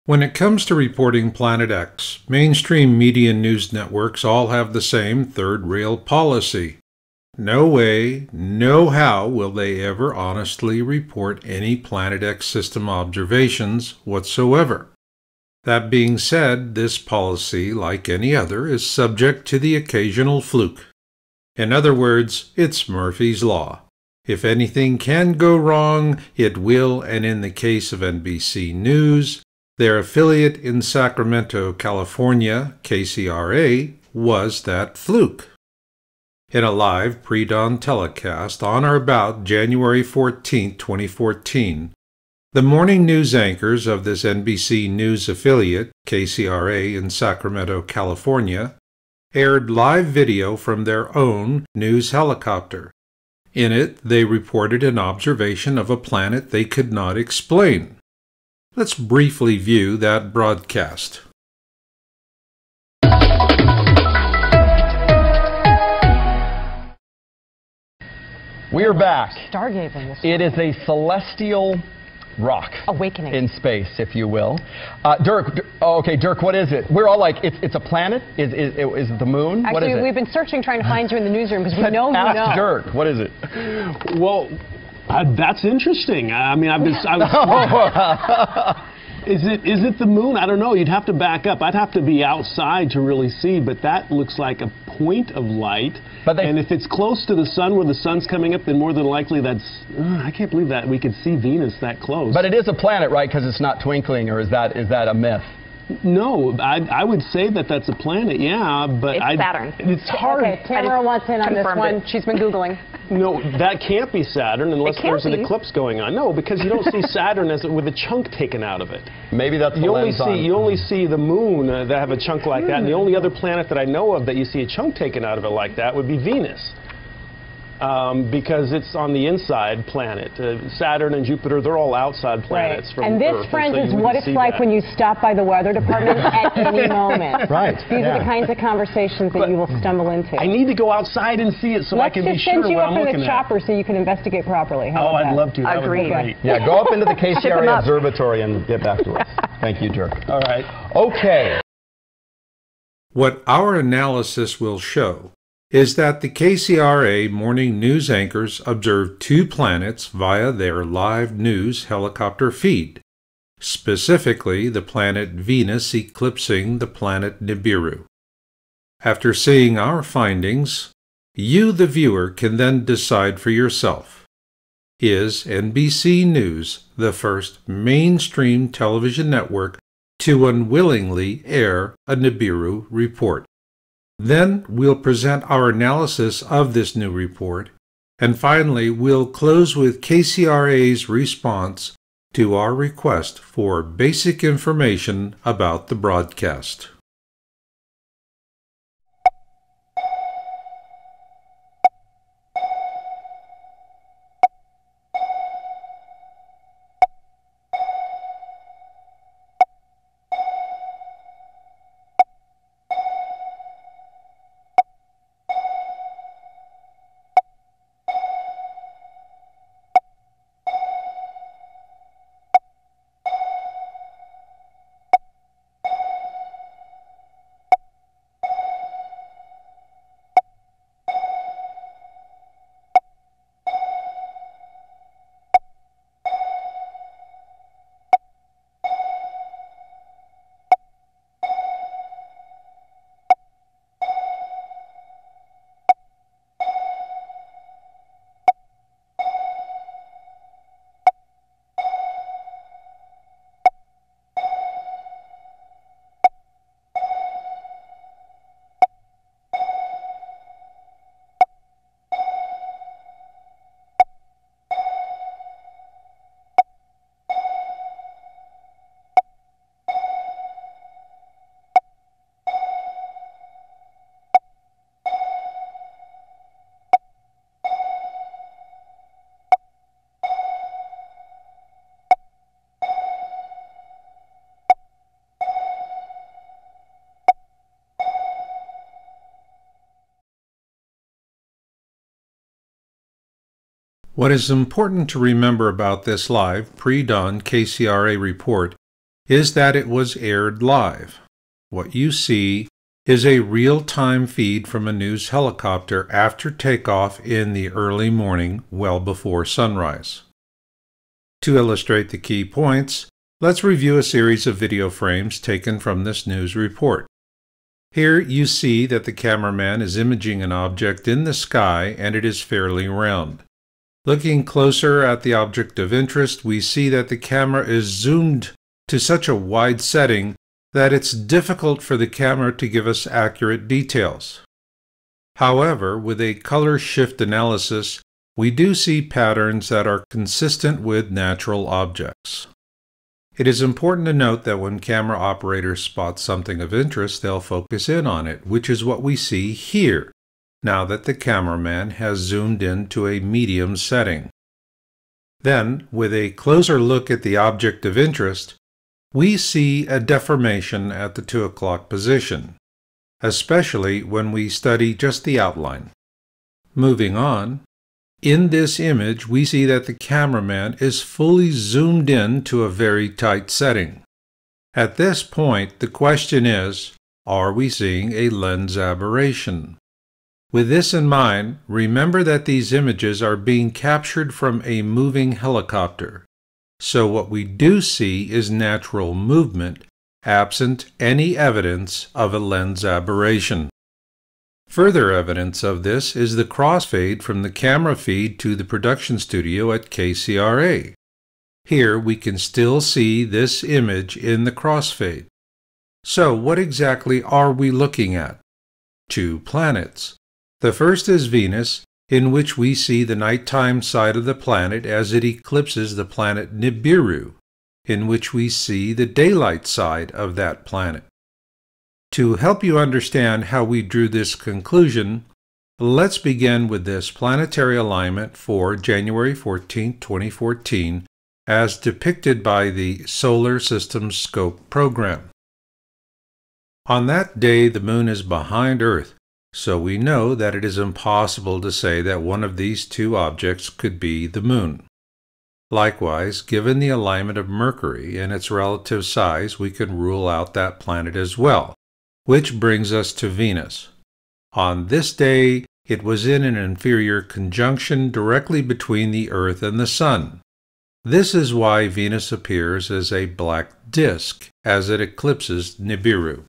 When it comes to reporting Planet X, mainstream media news networks all have the same third rail policy. No way, no how will they ever honestly report any Planet X system observations whatsoever. That being said, this policy, like any other, is subject to the occasional fluke. In other words, it's Murphy's Law. If anything can go wrong, it will, and in the case of NBC News, their affiliate in Sacramento, California, KCRA, was that fluke. In a live pre-dawn telecast on or about January 14, 2014, the morning news anchors of this NBC News affiliate, KCRA in Sacramento, California, aired live video from their own news helicopter. In it, they reported an observation of a planet they could not explain. Let's briefly view that broadcast. We are back. Stargazing. It is a celestial rock. Awakening. In space, if you will. Dirk, Dirk, what is it? We're all like, it's a planet? Is it the moon? Actually, what is it? We've been searching, trying to find you in the newsroom because we know you know. Ask Dirk, what is it? Well, that's interesting. I mean, Is it the moon? I don't know. You'd have to back up. I'd have to be outside to really see, but that looks like a point of light. And if it's close to the sun, where the sun's coming up, then more than likely that's... I can't believe that we could see Venus that close. But it is a planet, right? Because it's not twinkling, or is that a myth? No, I would say that that's a planet, yeah, but it's Saturn. It's hard. Okay, Tamara wants in on this one. She's been Googling. No, that can't be Saturn unless there's an eclipse going on. No, because you don't see Saturn with a chunk taken out of it. Maybe that's the lens on. You only see the moon that have a chunk like that, and the only other planet that I know of that you see a chunk taken out of it like that would be Venus. Because it's on the inside planet. Saturn and Jupiter, they're all outside planets from And this, Earth, friends, so is what it's like when you stop by the weather department at any moment. Right. These are the kinds of conversations that you will stumble into. I need to go outside and see it so I can be sure what I'm looking at. Let's just send you up in the chopper so you can investigate properly. How about I'd love to. That Agreed. would be great. Yeah, go up into the KCRA observatory and get back to us. Thank you, Dirk. All right. Okay. What our analysis will show is that the KCRA morning news anchors observed two planets via their live news helicopter feed, specifically the planet Venus eclipsing the planet Nibiru. After seeing our findings, you, the viewer, can then decide for yourself. Is NBC News the first mainstream television network to unwillingly air a Nibiru report? Then we'll present our analysis of this new report, and finally we'll close with KCRA's response to our request for basic information about the broadcast. What is important to remember about this live, pre-dawn KCRA report is that it was aired live. What you see is a real-time feed from a news helicopter after takeoff in the early morning, well before sunrise. To illustrate the key points, let's review a series of video frames taken from this news report. Here you see that the cameraman is imaging an object in the sky and it is fairly round. Looking closer at the object of interest, we see that the camera is zoomed to such a wide setting that it's difficult for the camera to give us accurate details. However, with a color shift analysis, we do see patterns that are consistent with natural objects. It is important to note that when camera operators spot something of interest, they'll focus in on it, which is what we see here, now that the cameraman has zoomed in to a medium setting. Then, with a closer look at the object of interest, we see a deformation at the 2 o'clock position, especially when we study just the outline. Moving on, in this image we see that the cameraman is fully zoomed in to a very tight setting. At this point, the question is, are we seeing a lens aberration? With this in mind, remember that these images are being captured from a moving helicopter. So what we do see is natural movement, absent any evidence of a lens aberration. Further evidence of this is the crossfade from the camera feed to the production studio at KCRA. Here we can still see this image in the crossfade. So what exactly are we looking at? 2 planets. The first is Venus, in which we see the nighttime side of the planet as it eclipses the planet Nibiru, in which we see the daylight side of that planet. To help you understand how we drew this conclusion, let's begin with this planetary alignment for January 14, 2014, as depicted by the Solar System Scope program. On that day, the Moon is behind Earth, so we know that it is impossible to say that one of these 2 objects could be the Moon. Likewise, given the alignment of Mercury and its relative size, we can rule out that planet as well, which brings us to Venus. On this day, it was in an inferior conjunction directly between the Earth and the Sun. This is why Venus appears as a black disk as it eclipses Nibiru.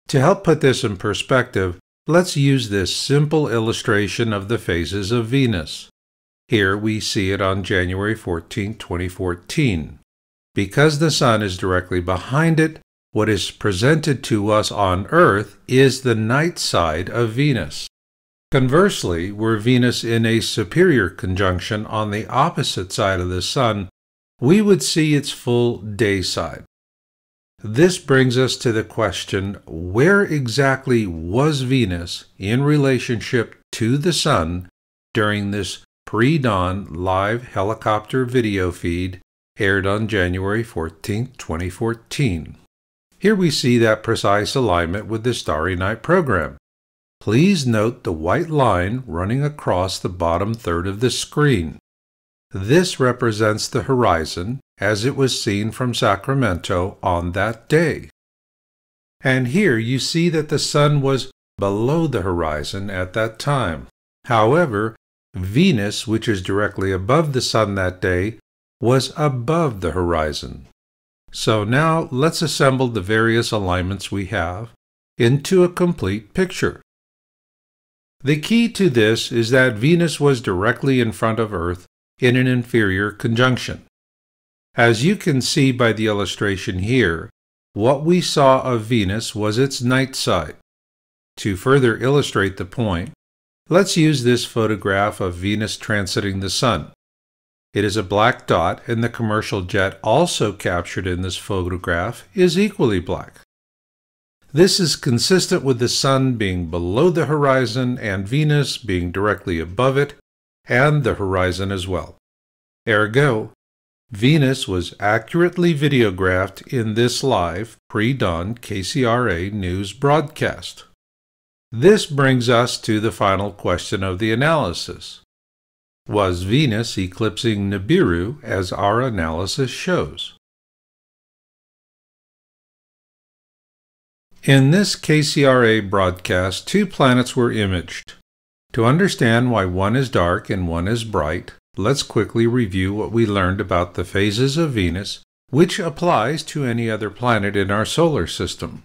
To help put this in perspective, let's use this simple illustration of the phases of Venus. Here we see it on January 14, 2014. Because the Sun is directly behind it, what is presented to us on Earth is the night side of Venus. Conversely, were Venus in a superior conjunction on the opposite side of the Sun, we would see its full day side. This brings us to the question, where exactly was Venus in relationship to the Sun during this pre-dawn live helicopter video feed aired on January 14, 2014? Here we see that precise alignment with the Starry Night program. Please note the white line running across the bottom third of the screen. This represents the horizon as it was seen from Sacramento on that day. And here you see that the Sun was below the horizon at that time. However, Venus, which is directly above the Sun that day, was above the horizon. So now let's assemble the various alignments we have into a complete picture. The key to this is that Venus was directly in front of Earth in an inferior conjunction. As you can see by the illustration here, what we saw of Venus was its night side. To further illustrate the point, let's use this photograph of Venus transiting the Sun. It is a black dot, and the commercial jet also captured in this photograph is equally black. This is consistent with the Sun being below the horizon and Venus being directly above it, and the horizon as well. Ergo, Venus was accurately videographed in this live pre-dawn KCRA news broadcast. This brings us to the final question of the analysis. Was Venus eclipsing Nibiru as our analysis shows? In this KCRA broadcast, 2 planets were imaged. To understand why one is dark and one is bright, let's quickly review what we learned about the phases of Venus, which applies to any other planet in our solar system.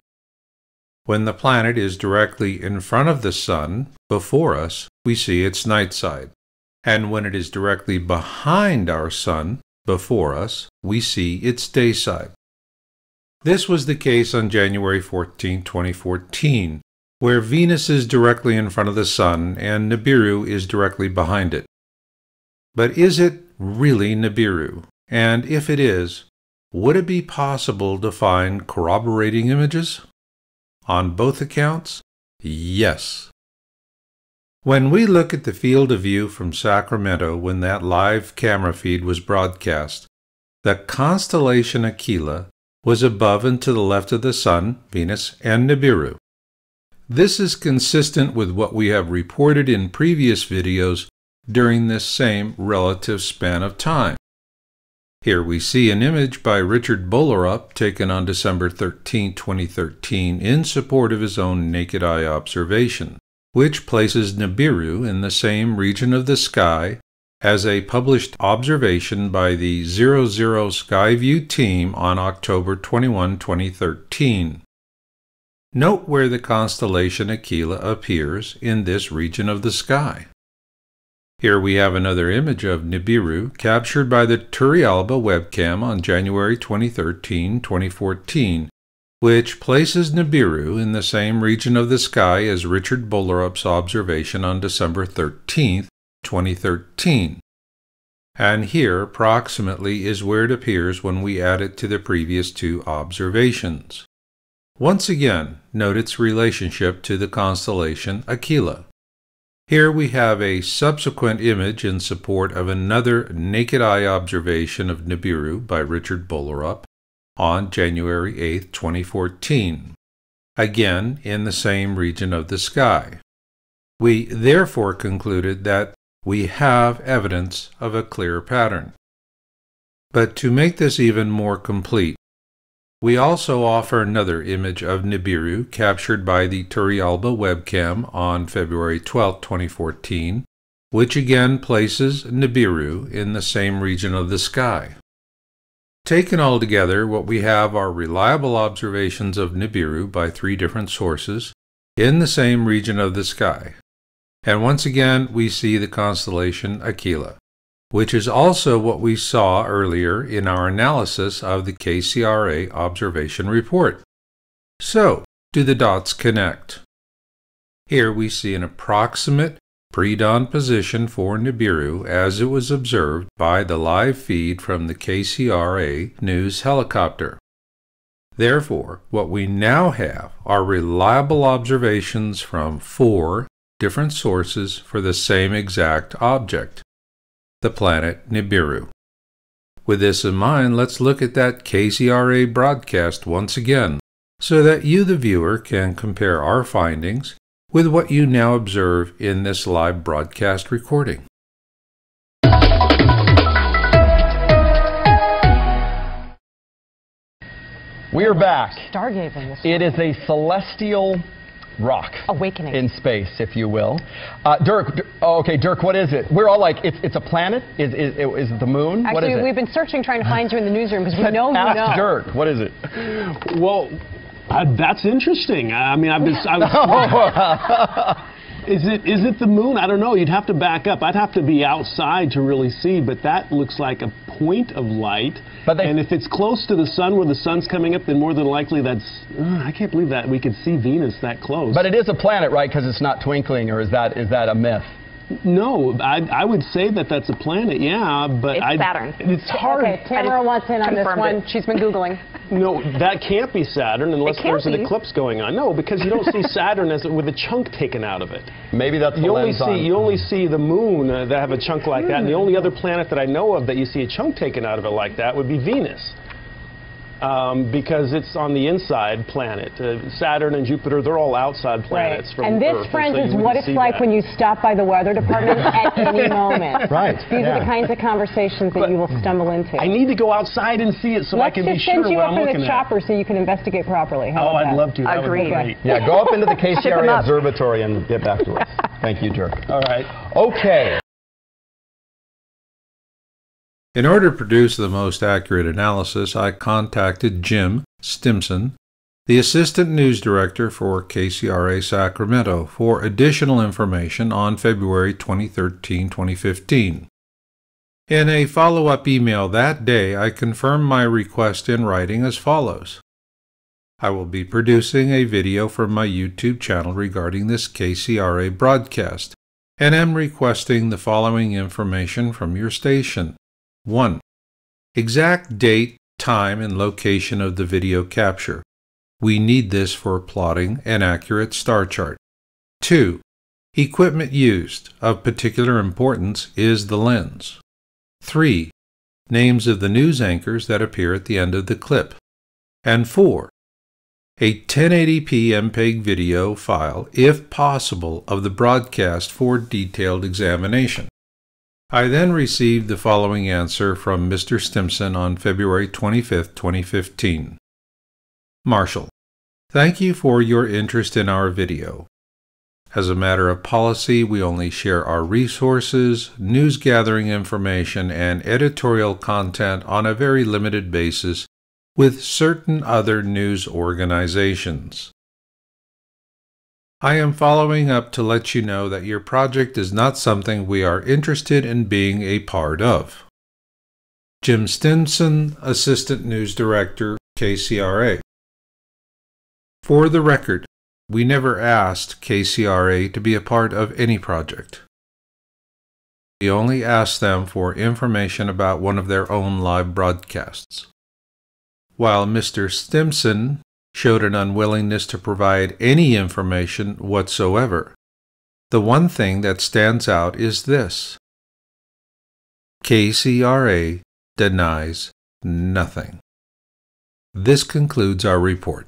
When the planet is directly in front of the Sun, before us, we see its night side. And when it is directly behind our Sun, before us, we see its day side. This was the case on January 14, 2014, where Venus is directly in front of the Sun and Nibiru is directly behind it. But is it really Nibiru? And if it is, would it be possible to find corroborating images? On both accounts, yes. When we look at the field of view from Sacramento when that live camera feed was broadcast, the constellation Aquila was above and to the left of the Sun, Venus, and Nibiru. This is consistent with what we have reported in previous videos during this same relative span of time. Here we see an image by Richard Bolerup taken on December 13, 2013 in support of his own naked eye observation, which places Nibiru in the same region of the sky as a published observation by the 00 Skyview team on October 21, 2013. Note where the constellation Aquila appears in this region of the sky. Here we have another image of Nibiru captured by the Turrialba webcam on January 2013, 2014, which places Nibiru in the same region of the sky as Richard Bolerup's observation on December 13, 2013. And here, approximately, is where it appears when we add it to the previous 2 observations. Once again, note its relationship to the constellation Aquila. Here we have a subsequent image in support of another naked eye observation of Nibiru by Richard Bolerup on January 8, 2014, again in the same region of the sky. We therefore concluded that we have evidence of a clear pattern. But to make this even more complete, we also offer another image of Nibiru captured by the Turrialba webcam on February 12, 2014, which again places Nibiru in the same region of the sky. Taken all together, what we have are reliable observations of Nibiru by 3 different sources in the same region of the sky. And once again, we see the constellation Aquila, which is also what we saw earlier in our analysis of the KCRA observation report. So, do the dots connect? Here we see an approximate pre-dawn position for Nibiru as it was observed by the live feed from the KCRA news helicopter. Therefore, what we now have are reliable observations from 4 different sources for the same exact object, the planet Nibiru. With this in mind, let's look at that KCRA broadcast once again, so that you, the viewer, can compare our findings with what you now observe in this live broadcast recording. We are back. Stargazing. It is a celestial rock. Awakening. In space, if you will. Dirk, what is it? We're all like, it's a planet? Is it the moon? Actually, what is it? We've been searching, trying to find you in the newsroom because we know you know. Ask Dirk, what is it? Well, that's interesting. I mean, Is it the moon? I don't know. You'd have to back up. I'd have to be outside to really see, but that looks like a point of light. And if it's close to the sun, where the sun's coming up, then more than likely that's... I can't believe that we could see Venus that close. But it is a planet, right? Because it's not twinkling, or is that a myth? No, I would say that that's a planet, yeah, but it's Saturn. It's hard. Okay, Tamara wants in on this one. She's been Googling. No, that can't be Saturn unless there's an eclipse going on. No, because you don't see Saturn with a chunk taken out of it. Maybe that's the lens on. You only see the moon that have a chunk like that, and the only other planet that I know of that you see a chunk taken out of it like that would be Venus. because it's on the inside planet. Saturn and Jupiter, they're all outside planets from and this, Earth. friends, so is what it's like when you stop by the weather department at any moment. Right. These are the kinds of conversations that you will stumble into. I need to go outside and see it so I can be sure what I'm looking at. Let's just send you up in the chopper so you can investigate properly. How about I'd that? love to. That Agreed. would be great. Yeah, go up into the KCRA observatory and get back to us. Thank you, Dirk. All right. Okay. In order to produce the most accurate analysis, I contacted Jim Stimson, the Assistant News Director for KCRA Sacramento, for additional information on February 2013-2015. In a follow-up email that day, I confirmed my request in writing as follows. I will be producing a video from my YouTube channel regarding this KCRA broadcast, and am requesting the following information from your station. 1. Exact date, time, and location of the video capture. We need this for plotting an accurate star chart. 2. Equipment used. Of particular importance is the lens. 3. Names of the news anchors that appear at the end of the clip. And 4. A 1080p MPEG video file, if possible, of the broadcast for detailed examination. I then received the following answer from Mr. Stimson on February 25, 2015. Marshall, thank you for your interest in our video. As a matter of policy, we only share our resources, news gathering information, and editorial content on a very limited basis with certain other news organizations. I am following up to let you know that your project is not something we are interested in being a part of. Jim Stimson, Assistant News Director, KCRA. For the record, we never asked KCRA to be a part of any project. We only asked them for information about one of their own live broadcasts. While Mr. Stimson showed an unwillingness to provide any information whatsoever, the one thing that stands out is this. KCRA denies nothing. This concludes our report.